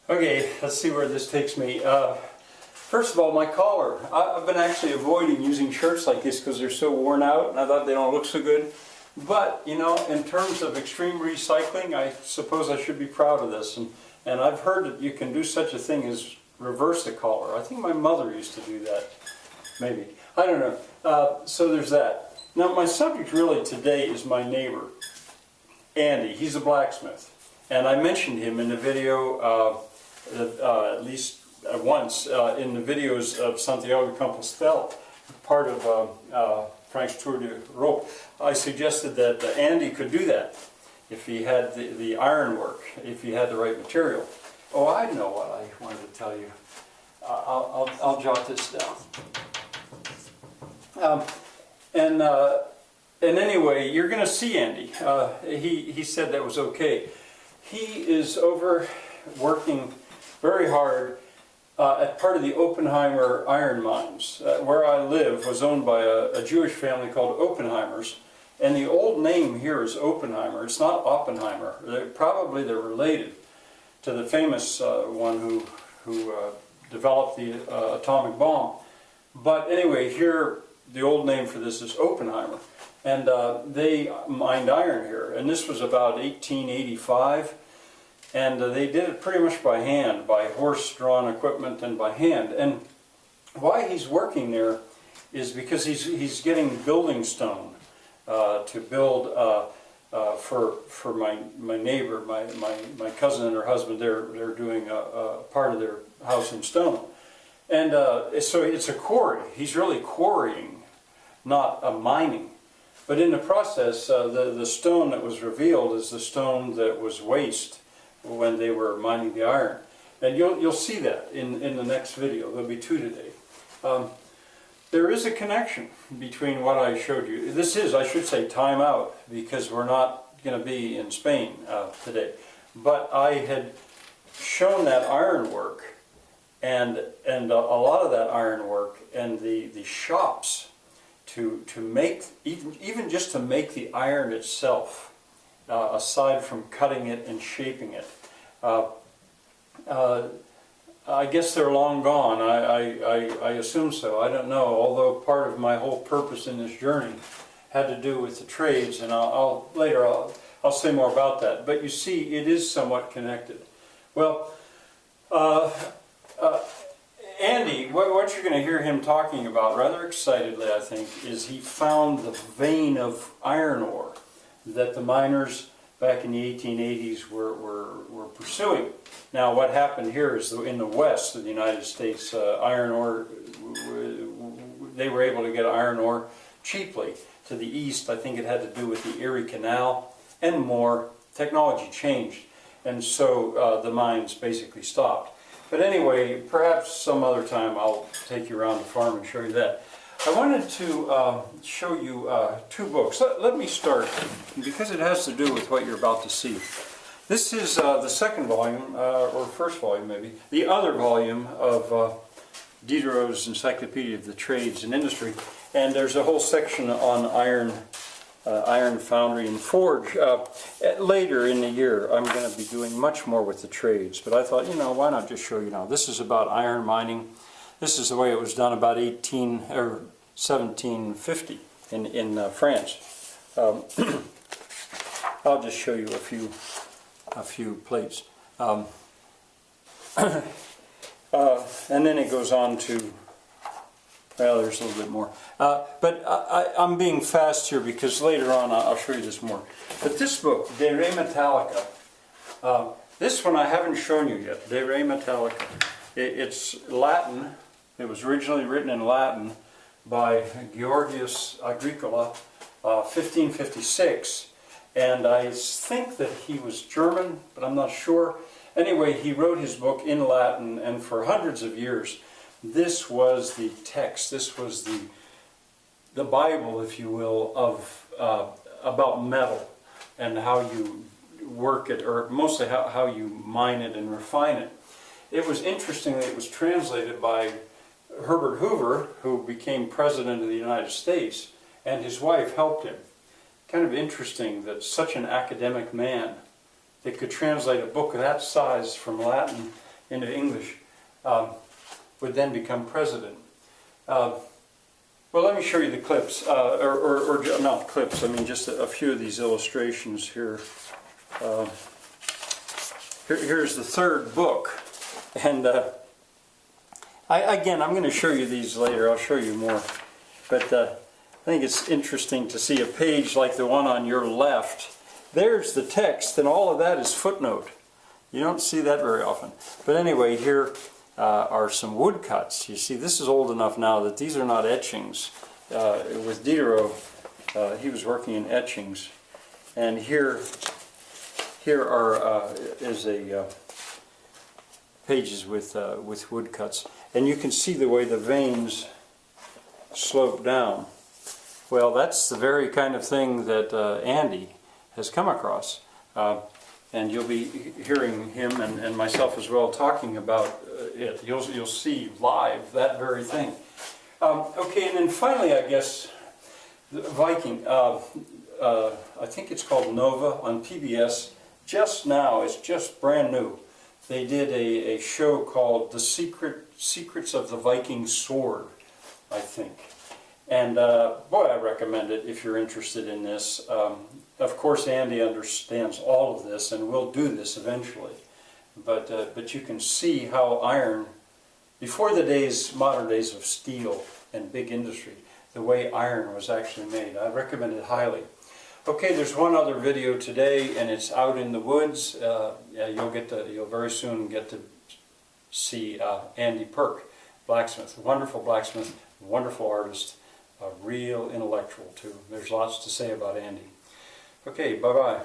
Okay, let's see where this takes me. First of all, my collar. I've been actually avoiding using shirts like this because they're so worn out and I thought they don't look so good. But, you know, in terms of extreme recycling, I suppose I should be proud of this. And I've heard that you can do such a thing as reverse the collar. I think my mother used to do that. Maybe. I don't know. So there's that. Now, my subject really today is my neighbor, Andy. He's a blacksmith. And I mentioned him in the video, at least once, in the videos of Santiago de Compostela, part of Frank's Tour de Rope. I suggested that Andy could do that if he had the ironwork, if he had the right material. Oh, I know what I wanted to tell you. I'll jot this down. And anyway, you're going to see Andy. He said that was okay. He is over working very hard at part of the Oppenheimer iron mines. Where I live was owned by a Jewish family called Oppenheimers, and the old name here is Oppenheimer. It's not Oppenheimer. Probably they're related to the famous one who developed the atomic bomb. But anyway, here the old name for this is Oppenheimer, and they mined iron here, and this was about 1885. And they did it pretty much by hand, by horse-drawn equipment and by hand. And why he's working there is because he's getting building stone to build for my neighbor, my cousin and her husband. They're doing a part of their house in stone. And so it's a quarry. He's really quarrying, not mining. But in the process, the stone that was revealed is the stone that was waste when they were mining the iron. And you'll see that in the next video. There'll be two today. There is a connection between what I showed you. This is, I should say, time out, because we're not going to be in Spain today. But I had shown that ironwork and a lot of that ironwork and the shops to make, even just to make the iron itself, aside from cutting it and shaping it. I guess they're long gone. I assume so. I don't know. Although part of my whole purpose in this journey had to do with the trades, and later I'll say more about that. But you see, it is somewhat connected. Well, Andy, what you're going to hear him talking about rather excitedly, I think, is he found the vein of iron ore that the miners back in the 1880s were pursuing. Now, what happened here is in the west of the United States, iron ore, they were able to get iron ore cheaply. To the east, I think it had to do with the Erie Canal and more. Technology changed, and so the mines basically stopped. But anyway, perhaps some other time I'll take you around the farm and show you that. I wanted to show you two books. Let me start, because it has to do with what you're about to see. This is the second volume, or first volume maybe, the other volume of Diderot's Encyclopedia of the Trades and Industry. And there's a whole section on iron foundry and forge. Later in the year, I'm going to be doing much more with the trades. But I thought, you know, why not just show you now? This is about iron mining. This is the way it was done about 1750 in France. I'll just show you a few plates, and then it goes on to. Well, there's a little bit more, but I'm being fast here because later on I'll show you this more. But this book, De Re Metallica, this one I haven't shown you yet. De Re Metallica. It's Latin. It was originally written in Latin by Georgius Agricola, 1556, and I think that he was German, but I'm not sure. Anyway, he wrote his book in Latin, and for hundreds of years, this was the text. This was the Bible, if you will, of about metal and how you work it, or mostly how you mine it and refine it. It was interesting that it was translated by Herbert Hoover, who became President of the United States, and his wife helped him. Kind of interesting that such an academic man that could translate a book of that size from Latin into English, would then become president. Well, let me show you the clips, or not clips, I mean just a few of these illustrations here. Here's the third book, and again, I'm going to show you these later. I'll show you more, but I think it's interesting to see a page like the one on your left. There's the text, and all of that is footnote. You don't see that very often. But anyway, here are some woodcuts. You see, this is old enough now that these are not etchings. With Diderot, he was working in etchings, and here is a pages with woodcuts, and you can see the way the veins slope down. Well, that's the very kind of thing that Andy has come across, and you'll be hearing him and myself as well talking about it. You'll see live that very thing. Okay, and then finally, I guess, the Viking. I think it's called Nova on PBS. Just now, it's just brand new. They did a show called The Secrets of the Viking Sword, I think. And boy, I recommend it if you're interested in this. Of course, Andy understands all of this and will do this eventually. But you can see how iron, before the modern days of steel and big industry, the way iron was actually made. I recommend it highly. Okay, there's one other video today, and it's out in the woods. You'll very soon get to see Andy Purke, blacksmith, wonderful blacksmith, wonderful artist, a real intellectual too. There's lots to say about Andy. Okay, bye-bye.